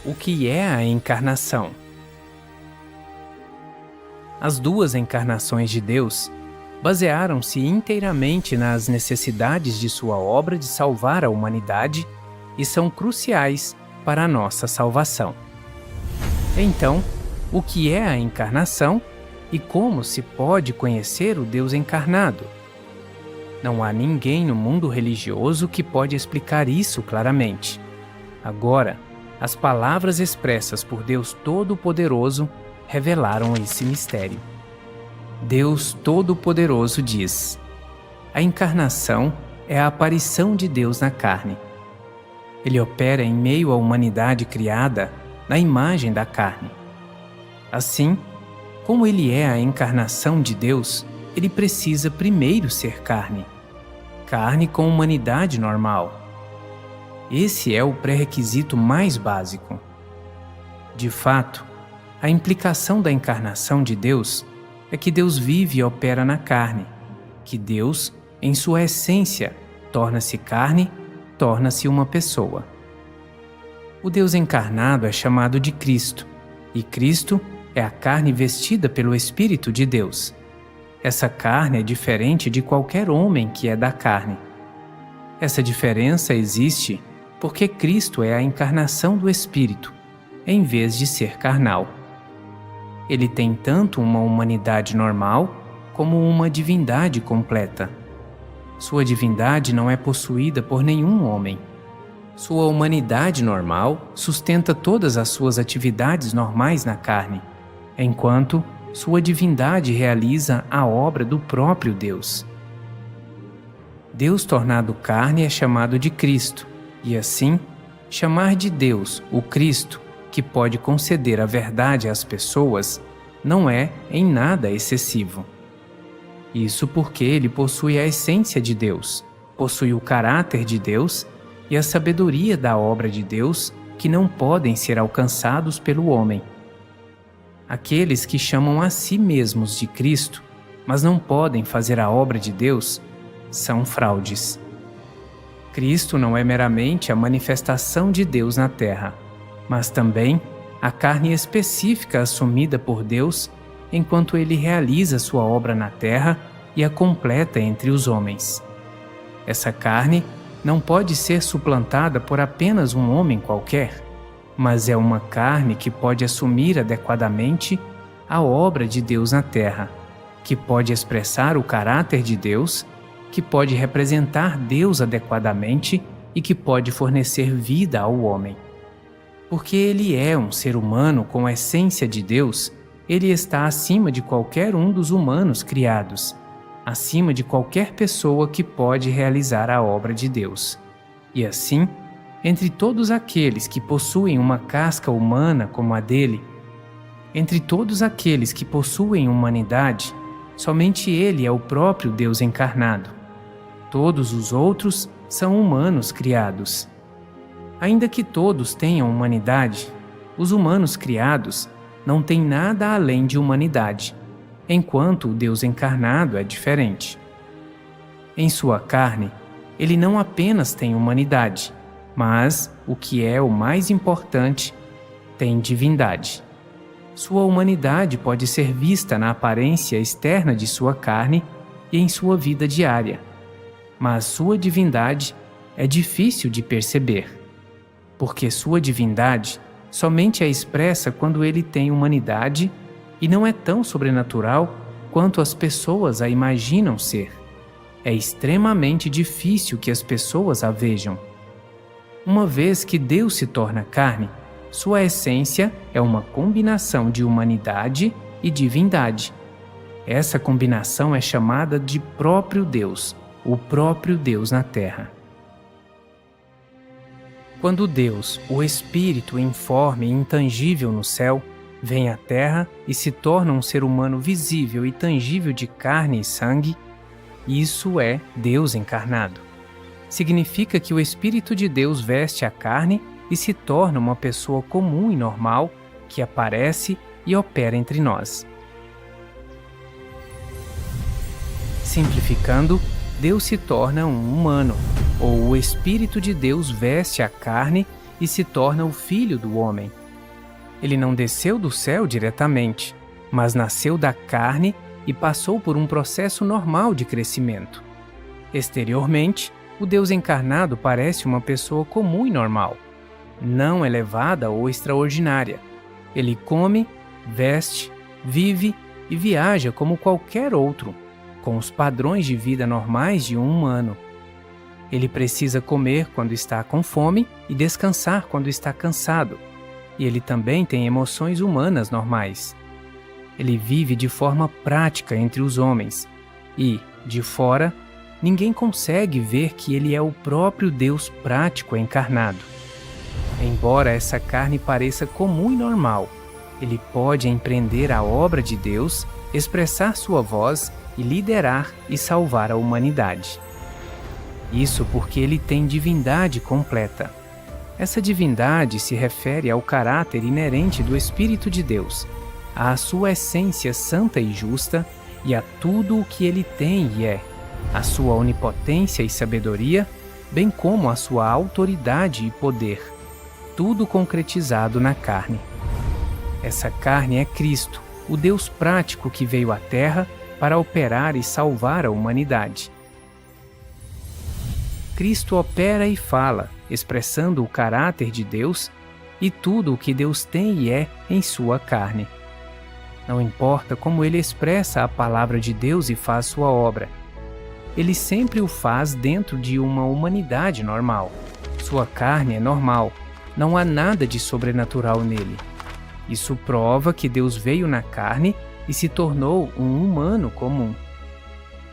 O que é a encarnação? As duas encarnações de Deus basearam-se inteiramente nas necessidades de sua obra de salvar a humanidade e são cruciais para a nossa salvação. Então, o que é a encarnação e como se pode conhecer o Deus encarnado? Não há ninguém no mundo religioso que pode explicar isso claramente. Agora, as palavras expressas por Deus Todo-Poderoso revelaram esse mistério. Deus Todo-Poderoso diz: a encarnação é a aparição de Deus na carne. Ele opera em meio à humanidade criada na imagem da carne. Assim, como ele é a encarnação de Deus, ele precisa primeiro ser carne. Carne com humanidade normal. Esse é o pré-requisito mais básico. De fato, a implicação da encarnação de Deus é que Deus vive e opera na carne, que Deus, em sua essência, torna-se carne, torna-se uma pessoa. O Deus encarnado é chamado de Cristo, e Cristo é a carne vestida pelo Espírito de Deus. Essa carne é diferente de qualquer homem que é da carne. Essa diferença existe porque Cristo é a encarnação do Espírito, em vez de ser carnal. Ele tem tanto uma humanidade normal como uma divindade completa. Sua divindade não é possuída por nenhum homem. Sua humanidade normal sustenta todas as suas atividades normais na carne, enquanto sua divindade realiza a obra do próprio Deus. Deus tornado carne é chamado de Cristo, e assim, chamar de Deus o Cristo, que pode conceder a verdade às pessoas, não é em nada excessivo. Isso porque ele possui a essência de Deus, possui o caráter de Deus e a sabedoria da obra de Deus que não podem ser alcançados pelo homem. Aqueles que chamam a si mesmos de Cristo, mas não podem fazer a obra de Deus, são fraudes. Cristo não é meramente a manifestação de Deus na terra, mas também a carne específica assumida por Deus enquanto ele realiza sua obra na terra e a completa entre os homens. Essa carne não pode ser suplantada por apenas um homem qualquer, mas é uma carne que pode assumir adequadamente a obra de Deus na terra, que pode expressar o caráter de Deus, que pode representar Deus adequadamente e que pode fornecer vida ao homem. Porque ele é um ser humano com a essência de Deus, ele está acima de qualquer um dos humanos criados, acima de qualquer pessoa que pode realizar a obra de Deus. E assim, entre todos aqueles que possuem uma casca humana como a dele, entre todos aqueles que possuem humanidade, somente ele é o próprio Deus encarnado. Todos os outros são humanos criados. Ainda que todos tenham humanidade, os humanos criados não têm nada além de humanidade, enquanto o Deus encarnado é diferente. Em sua carne, ele não apenas tem humanidade, mas, o que é o mais importante, tem divindade. Sua humanidade pode ser vista na aparência externa de sua carne e em sua vida diária, mas sua divindade é difícil de perceber, porque sua divindade somente é expressa quando ele tem humanidade e não é tão sobrenatural quanto as pessoas a imaginam ser. É extremamente difícil que as pessoas a vejam. Uma vez que Deus se torna carne, sua essência é uma combinação de humanidade e divindade. Essa combinação é chamada de próprio Deus, o próprio Deus na Terra. Quando Deus, o Espírito informe e intangível no céu, vem à Terra e se torna um ser humano visível e tangível de carne e sangue, isso é Deus encarnado. Significa que o Espírito de Deus veste a carne e se torna uma pessoa comum e normal que aparece e opera entre nós. Simplificando, Deus se torna um humano, ou o Espírito de Deus veste a carne e se torna o Filho do homem. Ele não desceu do céu diretamente, mas nasceu da carne e passou por um processo normal de crescimento. Exteriormente, o Deus encarnado parece uma pessoa comum e normal, não elevada ou extraordinária. Ele come, veste, vive e viaja como qualquer outro, com os padrões de vida normais de um humano. Ele precisa comer quando está com fome e descansar quando está cansado. E ele também tem emoções humanas normais. Ele vive de forma prática entre os homens e, de fora, ninguém consegue ver que ele é o próprio Deus prático encarnado. Embora essa carne pareça comum e normal, ele pode empreender a obra de Deus, expressar sua voz e liderar e salvar a humanidade. Isso porque ele tem divindade completa. Essa divindade se refere ao caráter inerente do Espírito de Deus, à sua essência santa e justa e a tudo o que ele tem e é, a sua onipotência e sabedoria, bem como a sua autoridade e poder, tudo concretizado na carne. Essa carne é Cristo, o Deus prático que veio à Terra para operar e salvar a humanidade. Cristo opera e fala, expressando o caráter de Deus e tudo o que Deus tem e é em sua carne. Não importa como ele expressa a palavra de Deus e faz sua obra. Ele sempre o faz dentro de uma humanidade normal. Sua carne é normal, não há nada de sobrenatural nele. Isso prova que Deus veio na carne e se tornou um humano comum.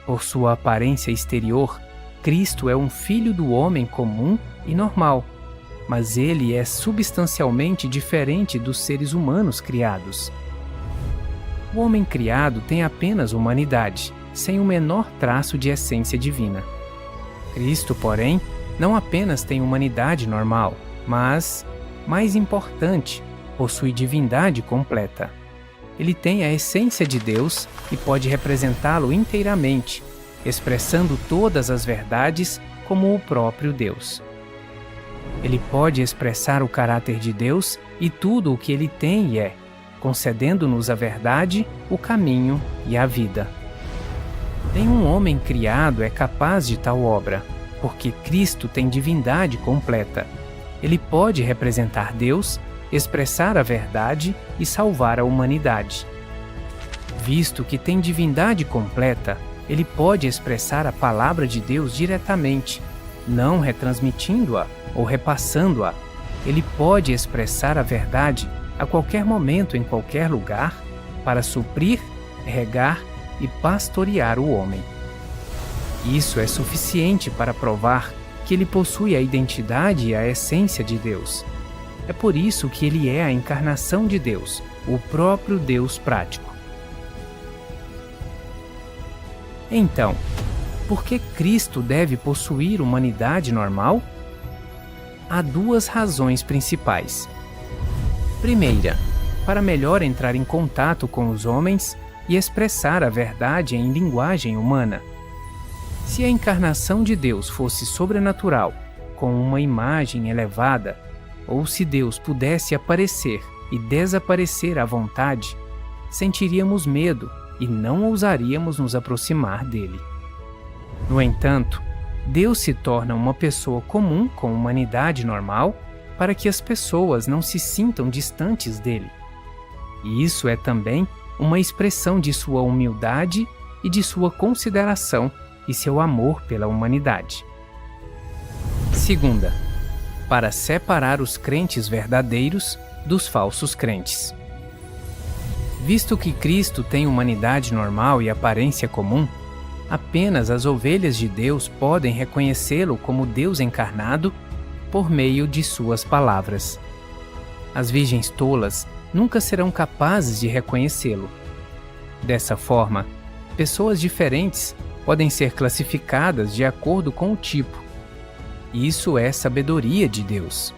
Por sua aparência exterior, Cristo é um filho do homem comum e normal, mas ele é substancialmente diferente dos seres humanos criados. O homem criado tem apenas humanidade, sem o menor traço de essência divina. Cristo, porém, não apenas tem humanidade normal, mas, mais importante, possui divindade completa. Ele tem a essência de Deus e pode representá-lo inteiramente, expressando todas as verdades como o próprio Deus. Ele pode expressar o caráter de Deus e tudo o que ele tem e é, concedendo-nos a verdade, o caminho e a vida. Nenhum homem criado é capaz de tal obra, porque Cristo tem divindade completa. Ele pode representar Deus, expressar a verdade e salvar a humanidade. Visto que tem divindade completa, ele pode expressar a palavra de Deus diretamente, não retransmitindo-a ou repassando-a. Ele pode expressar a verdade a qualquer momento em qualquer lugar para suprir, regar e pastorear o homem. Isso é suficiente para provar que ele possui a identidade e a essência de Deus. É por isso que ele é a encarnação de Deus, o próprio Deus prático. Então, por que Cristo deve possuir humanidade normal? Há duas razões principais. Primeira, para melhor entrar em contato com os homens e expressar a verdade em linguagem humana. Se a encarnação de Deus fosse sobrenatural, com uma imagem elevada, ou se Deus pudesse aparecer e desaparecer à vontade, sentiríamos medo e não ousaríamos nos aproximar dele. No entanto, Deus se torna uma pessoa comum com humanidade normal para que as pessoas não se sintam distantes dele. E isso é também uma expressão de sua humildade e de sua consideração e seu amor pela humanidade. Segunda, para separar os crentes verdadeiros dos falsos crentes. Visto que Cristo tem humanidade normal e aparência comum, apenas as ovelhas de Deus podem reconhecê-lo como Deus encarnado por meio de suas palavras. As virgens tolas nunca serão capazes de reconhecê-lo. Dessa forma, pessoas diferentes podem ser classificadas de acordo com o tipo. Isso é sabedoria de Deus.